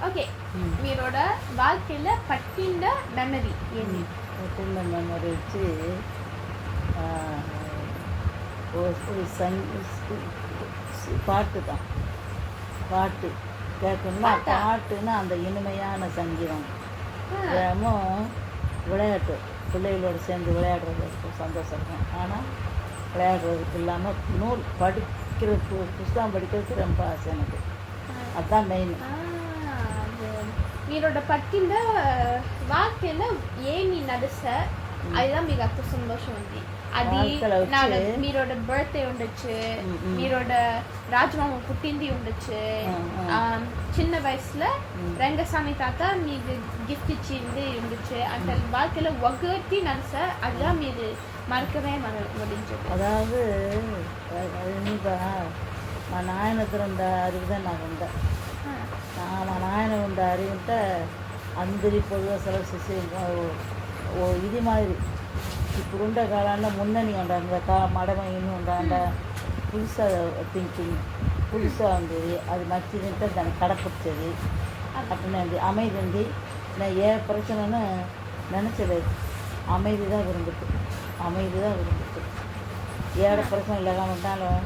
Okay మీరోட வாழ்க்கையில పట్టిండ memory ఏంటి పట్టిండ memory వచ్చి பாட்டு தான் பாட்டு கேட்கணும்னா பாட்டுன்னா அந்த இனிமையான சங்கீதம் தினமும் விளையாட்டு பிள்ளைகளோடு சேர்ந்து விளையாடுறது சந்தோஷம் இருக்கும். ஆனால் விளையாடுறதுக்கு இல்லாமல் நூல் படிக்கிற புஸ்தகம் படிக்கிறதுக்கு ரொம்ப ஆசை எனக்கு. அதுதான் மெயின். మీరోட పట్టింద వాక్యల ఏమి నడస అదిదా మీకు అంత సంతోషం ఉంది. అది మీరోட బర్త్డే ఉండొచ్చు, మీరోட రాజమామ పుట్టింది ఉండొచ్చు, చిన్న వయసులో రంగస్వామి తాత మీకు గిఫ్ట్ ఇచ్చింది ఉండొచ్చు. అంటే வாழ்க்கையில ఒకటి నడస అదిదా మీరు మరకమే முடிஞ்சது. அதாவது మా నాయన ఉన్న అరుగుదా నాకు ఉందా మా నాయన ఉన్న అరిగితే అందరి పొద్దుగా సెలవు ఇది మాదిరి ఇప్పుడుండే కాలంలో మున్నని ఉండాలి మడమైంది ఉండాలి పులుసా థింకింగ్ పులుసా ఉండేది. అది మంచి తింటే దాన్ని కడపొచ్చేది. అట్లనే ఉంది அமைதி ఉంది. நான் ఏ பிரச்சனைன்னு நினச்சలేదు. அமைதி தான் விரும்புது. அமைதி தான் விரும்புது. ஏட பிரச்சனை இல்லாமல் இருந்தாலும்